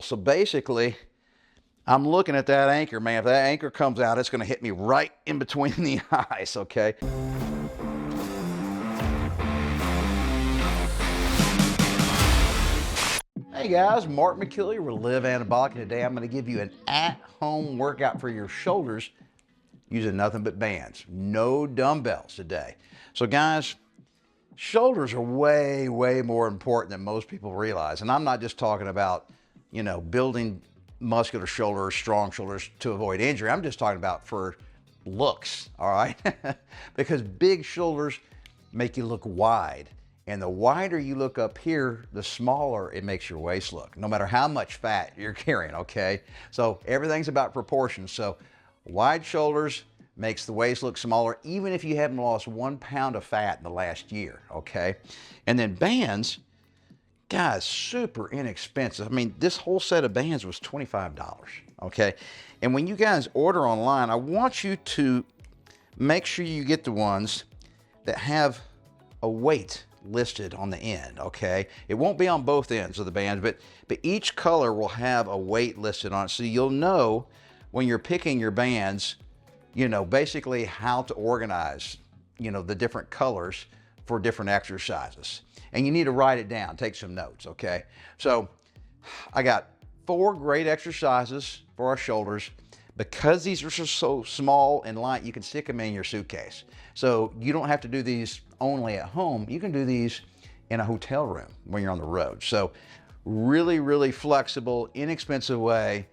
So basically, I'm looking at that anchor, man. If that anchor comes out, it's going to hit me right in between the eyes, okay? Hey guys, Mark McKillier with Live Anabolic, and today I'm going to give you an at-home workout for your shoulders using nothing but bands. No dumbbells today. So guys, shoulders are way, way more important than most people realize. And I'm not just talking about, you know, building muscular shoulders, strong shoulders to avoid injury. I'm just talking about for looks, all right? Because big shoulders make you look wide. And the wider you look up here, the smaller it makes your waist look, no matter how much fat you're carrying, okay? So everything's about proportions. So wide shoulders makes the waist look smaller, even if you haven't lost 1 pound of fat in the last year, okay? And then bands, guys, super inexpensive. I mean, this whole set of bands was $25, okay? And when you guys order online, I want you to make sure you get the ones that have a weight listed on the end, okay? It won't be on both ends of the bands, but each color will have a weight listed on it, so you'll know when you're picking your bands, you know, basically how to organize, you know, the different colors for different exercises. And you need to write it down, take some notes, okay? So I got 4 great exercises for our shoulders. Because these are so small and light, you can stick them in your suitcase. So you don't have to do these only at home. You can do these in a hotel room when you're on the road. So really, really flexible, inexpensive way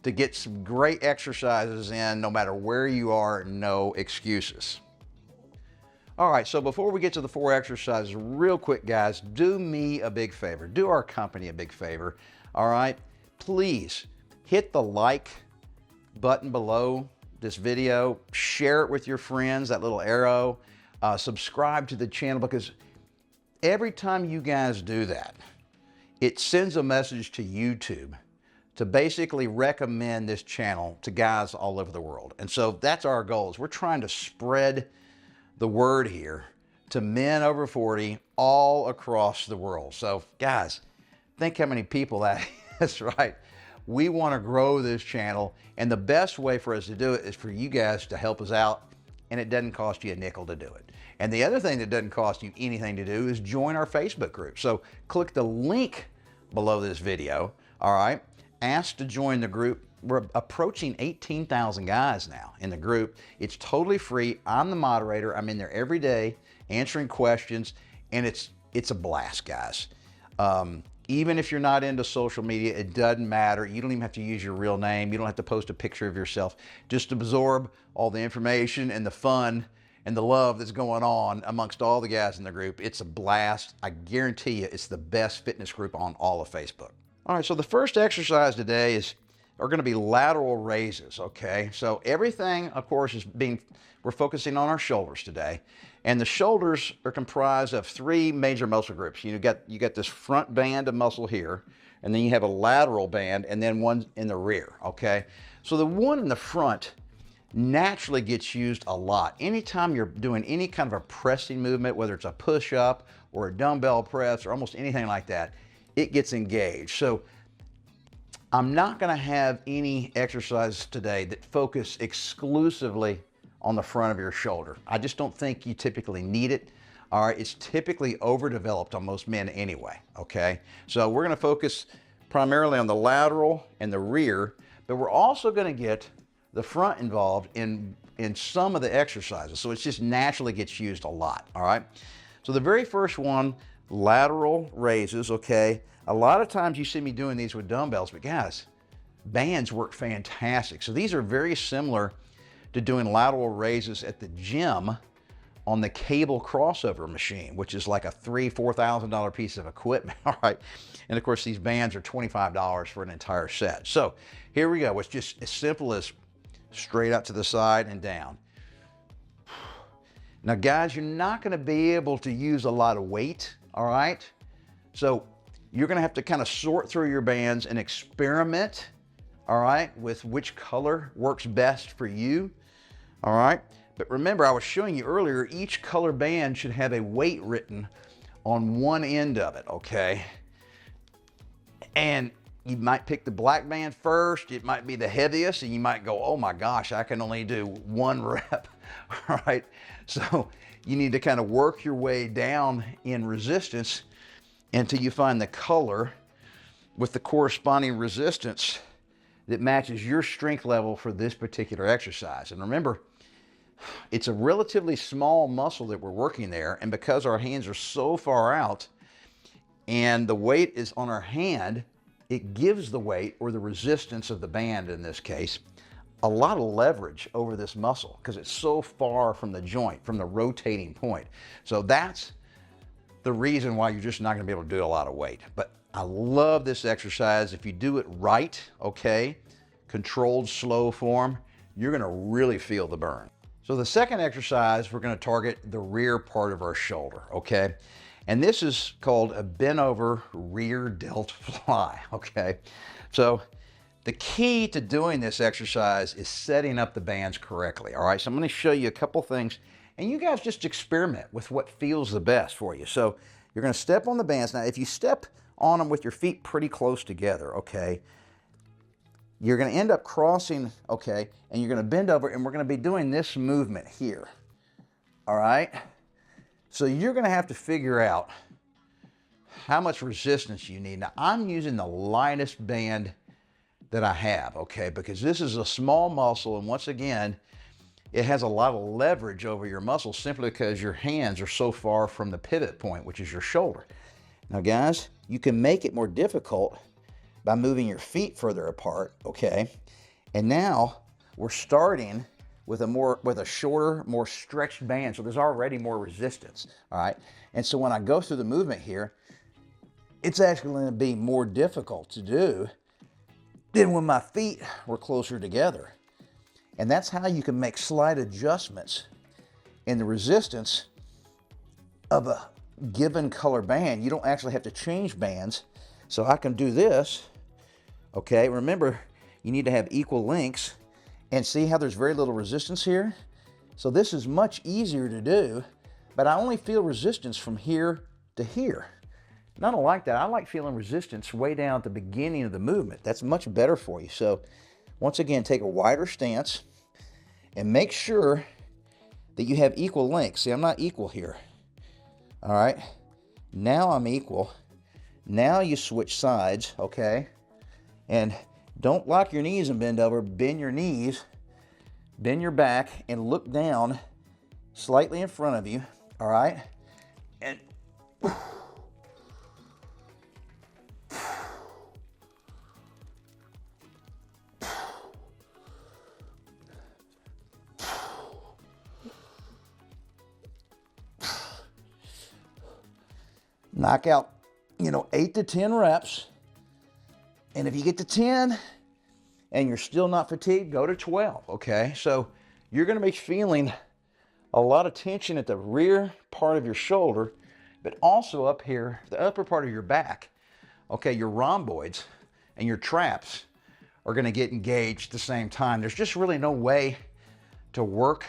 to get some great exercises in no matter where you are, no excuses. All right, so before we get to the 4 exercises, real quick guys, do me a big favor, do our company a big favor, all right? Please hit the like button below this video, share it with your friends, that little arrow, subscribe to the channel, because every time you guys do that, it sends a message to YouTube to basically recommend this channel to guys all over the world. And so that's our goal. We're trying to spread the word here to men over 40 all across the world. So guys, think how many people that is, right? We want to grow this channel, and the best way for us to do it is for you guys to help us out, and it doesn't cost you a nickel to do it. And the other thing that doesn't cost you anything to do is join our Facebook group. So click the link below this video, all right? Ask to join the group. We're approaching 18,000 guys now in the group. It's totally free. I'm the moderator. I'm in there every day answering questions, and it's a blast, guys. Even if you're not into social media, it doesn't matter. You don't even have to use your real name. You don't have to post a picture of yourself. Just absorb all the information and the fun and the love that's going on amongst all the guys in the group. It's a blast. I guarantee you it's the best fitness group on all of Facebook. All right, so the first exercise today are going to be lateral raises, okay? So everything, of course, we're focusing on our shoulders today. And the shoulders are comprised of 3 major muscle groups. You got this front band of muscle here, and then you have a lateral band, and then one in the rear, okay? So the one in the front naturally gets used a lot. Anytime you're doing any kind of a pressing movement, whether it's a push-up or a dumbbell press or almost anything like that, it gets engaged. So I'm not gonna have any exercises today that focus exclusively on the front of your shoulder. I just don't think you typically need it. All right, it's typically overdeveloped on most men anyway, okay? So we're gonna focus primarily on the lateral and the rear, but we're also gonna get the front involved in some of the exercises. So it just naturally gets used a lot, all right? So the very first one, lateral raises, okay? A lot of times you see me doing these with dumbbells, but guys, bands work fantastic. So these are very similar to doing lateral raises at the gym on the cable crossover machine, which is like a $4,000 piece of equipment, all right? And of course, these bands are $25 for an entire set. So here we go. It's just as simple as straight out to the side and down. Now guys, you're not gonna be able to use a lot of weight, all right? So you're gonna have to kind of sort through your bands and experiment, all right, with which color works best for you, all right? But remember, I was showing you earlier, each color band should have a weight written on one end of it, okay? And You might pick the black band first. It might be the heaviest, and you might go, oh my gosh, I can only do 1 rep, all right? So you need to kind of work your way down in resistance until you find the color with the corresponding resistance that matches your strength level for this particular exercise. And remember, it's a relatively small muscle that we're working there, and because our hands are so far out and the weight is on our hand, it gives the weight, or the resistance of the band in this case, a lot of leverage over this muscle because it's so far from the joint, from the rotating point. So that's the reason why you're just not going to be able to do a lot of weight. But I love this exercise. If you do it right, okay, controlled slow form, you're going to really feel the burn. So the second exercise, we're going to target the rear part of our shoulder, okay? And this is called a bent over rear delt fly, okay? So the key to doing this exercise is setting up the bands correctly, all right? So I'm going to show you a couple things, and you guys just experiment with what feels the best for you. So you're going to step on the bands. Now, if you step on them with your feet pretty close together, okay, you're going to end up crossing, okay, and you're going to bend over, and we're going to be doing this movement here, all right? So you're going to have to figure out how much resistance you need. Now, I'm using the lightest band that I have, okay, because this is a small muscle, and once again, it has a lot of leverage over your muscles simply because your hands are so far from the pivot point, which is your shoulder. Now, guys, you can make it more difficult by moving your feet further apart, okay? And now we're starting with a shorter, more stretched band, so there's already more resistance, all right? And so when I go through the movement here, it's actually going to be more difficult to do than when my feet were closer together. And that's how you can make slight adjustments in the resistance of a given color band. You don't actually have to change bands. So I can do this, okay? Remember, you need to have equal lengths, and see how there's very little resistance here? So this is much easier to do, but I only feel resistance from here to here. And I don't like that. I like feeling resistance way down at the beginning of the movement. That's much better for you. So once again, take a wider stance and make sure that you have equal length. See, I'm not equal here. All right, now I'm equal. Now you switch sides, okay? And don't lock your knees and bend over. Bend your knees, bend your back, and look down slightly in front of you, all right? And knock out, 8 to 10 reps. And if you get to 10 and you're still not fatigued, go to 12, okay? So you're gonna be feeling a lot of tension at the rear part of your shoulder, but also up here, the upper part of your back. Okay, your rhomboids and your traps are gonna get engaged at the same time. There's just really no way to work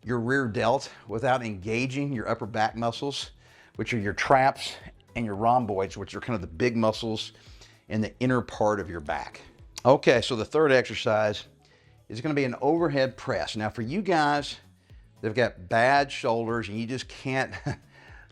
your rear delt without engaging your upper back muscles, which are your traps, and your rhomboids, which are kind of the big muscles in the inner part of your back. Okay, so the third exercise is going to be an overhead press. Now for you guys that have got bad shoulders and you just can't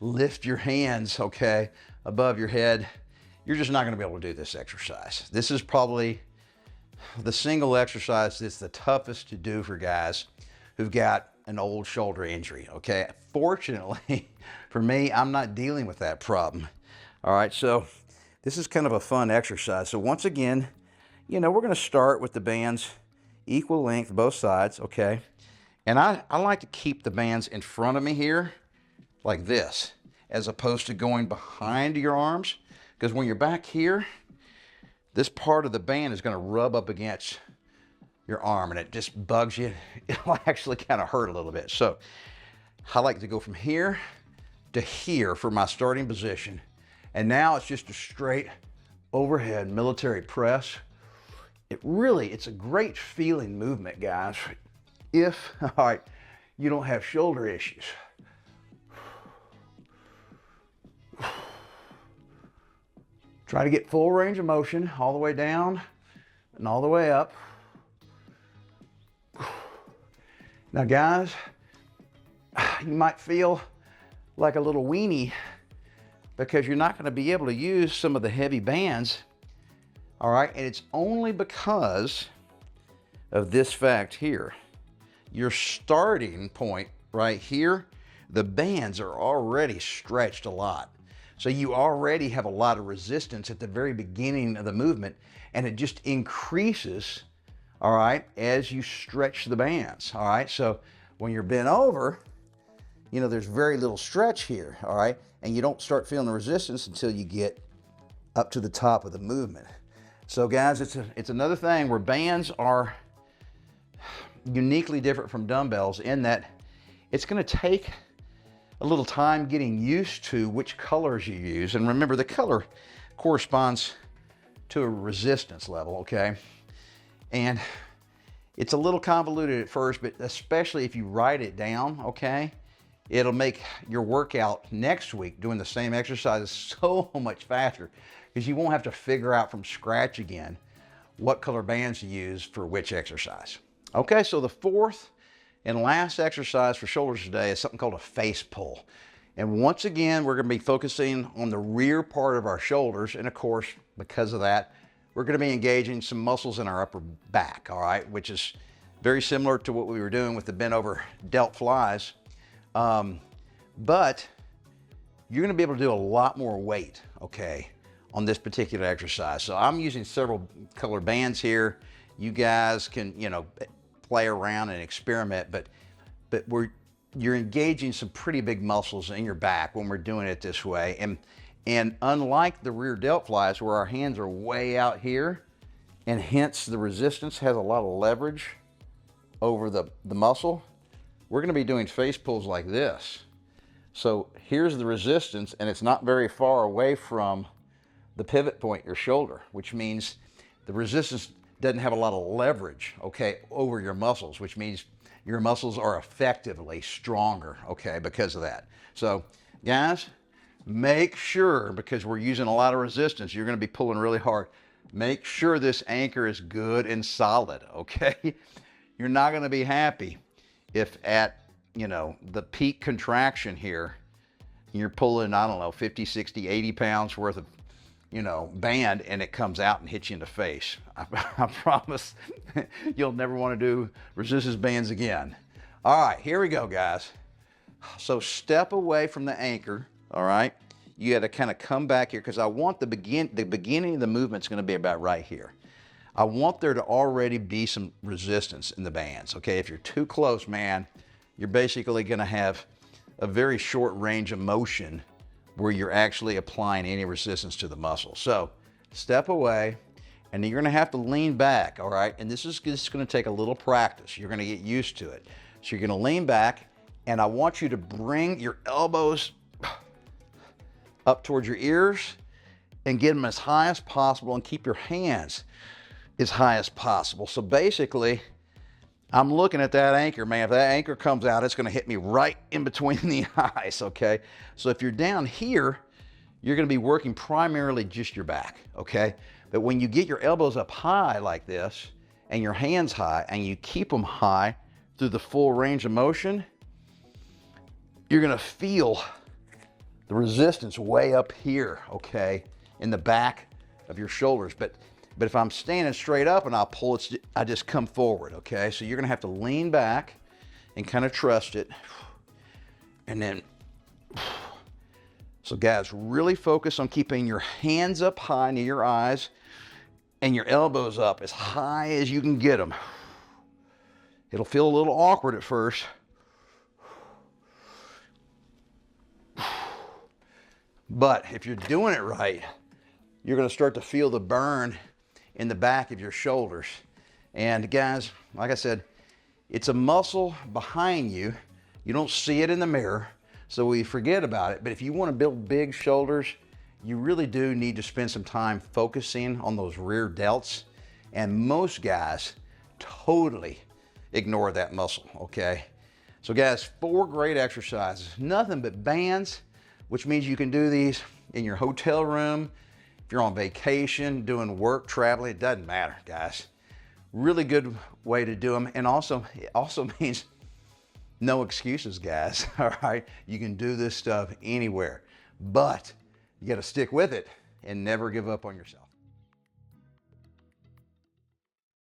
lift your hands, okay, above your head, you're just not going to be able to do this exercise. This is probably the single exercise that's the toughest to do for guys who've got an old shoulder injury, okay? Fortunately for me, I'm not dealing with that problem. All right, so this is kind of a fun exercise. So once again, we're going to start with the bands equal length, both sides, okay? And I like to keep the bands in front of me here, like this, as opposed to going behind your arms, because when you're back here, this part of the band is going to rub up against your arm and it just bugs you. It'll actually kind of hurt a little bit. So I like to go from here to here for my starting position. And now it's just a straight overhead military press. It's a great feeling movement, guys, if, all right, you don't have shoulder issues. Try to get full range of motion all the way down and all the way up. Now guys, you might feel like a little weenie because you're not going to be able to use some of the heavy bands. All right, and it's only because of this fact here. Your starting point right here, the bands are already stretched a lot. So you already have a lot of resistance at the very beginning of the movement, and it just increases, all right, as you stretch the bands, all right? So when you're bent over, you know, there's very little stretch here, all right? And you don't start feeling the resistance until you get up to the top of the movement. So guys, it's another thing where bands are uniquely different from dumbbells in that it's gonna take a little time getting used to which colors you use. And remember, the color corresponds to a resistance level, okay? And it's a little convoluted at first, but especially if you write it down, okay? It'll make your workout next week doing the same exercises so much faster because you won't have to figure out from scratch again what color bands to use for which exercise. Okay, so the fourth and last exercise for shoulders today is something called a face pull. And once again, we're gonna be focusing on the rear part of our shoulders. And of course, because of that, we're gonna be engaging some muscles in our upper back, all right? Which is very similar to what we were doing with the bent over delt flies. But you're gonna be able to do a lot more weight, okay, on this particular exercise. So I'm using several color bands here. You guys can, you know, play around and experiment, but you're engaging some pretty big muscles in your back when we're doing it this way. And unlike the rear delt flies where our hands are way out here, and hence the resistance has a lot of leverage over the muscle, we're gonna be doing face pulls like this. So here's the resistance, and it's not very far away from the pivot point, your shoulder, which means the resistance doesn't have a lot of leverage, okay, over your muscles, which means your muscles are effectively stronger, okay, because of that. So guys, make sure, because we're using a lot of resistance, you're gonna be pulling really hard. Make sure this anchor is good and solid, okay? You're not gonna be happy if at, you know, the peak contraction here, you're pulling, I don't know, 50, 60, 80 pounds worth of, you know, band, and it comes out and hits you in the face. I promise you'll never want to do resistance bands again. All right, here we go, guys. So step away from the anchor, all right? You got to kind of come back here because I want the beginning of the movement's going to be about right here. I want there to already be some resistance in the bands, okay? If you're too close, man, you're basically going to have a very short range of motion where you're actually applying any resistance to the muscle. So step away, and then you're gonna have to lean back, all right? And this is just gonna take a little practice. You're gonna get used to it. So you're gonna lean back, and I want you to bring your elbows up towards your ears and get them as high as possible and keep your hands as high as possible. So basically, I'm looking at that anchor, man. If that anchor comes out, it's gonna hit me right in between the eyes, okay? So if you're down here, you're gonna be working primarily just your back, okay? But when you get your elbows up high like this, and your hands high, and you keep them high through the full range of motion, you're gonna feel the resistance way up here, okay? In the back of your shoulders. But if I'm standing straight up and I'll pull it, I just come forward, okay? So you're gonna have to lean back and kind of trust it. And then, so guys, really focus on keeping your hands up high near your eyes and your elbows up as high as you can get them. It'll feel a little awkward at first. But if you're doing it right, you're gonna start to feel the burn in the back of your shoulders. And guys, like I said, it's a muscle behind you. You don't see it in the mirror, so we forget about it. But if you want to build big shoulders, you really do need to spend some time focusing on those rear delts. And most guys totally ignore that muscle, okay? So guys, 4 great exercises, nothing but bands, which means you can do these in your hotel room, if you're on vacation, doing work, traveling, it doesn't matter, guys. Really good way to do them. And also, it also means no excuses, guys. All right. You can do this stuff anywhere, but you got to stick with it and never give up on yourself.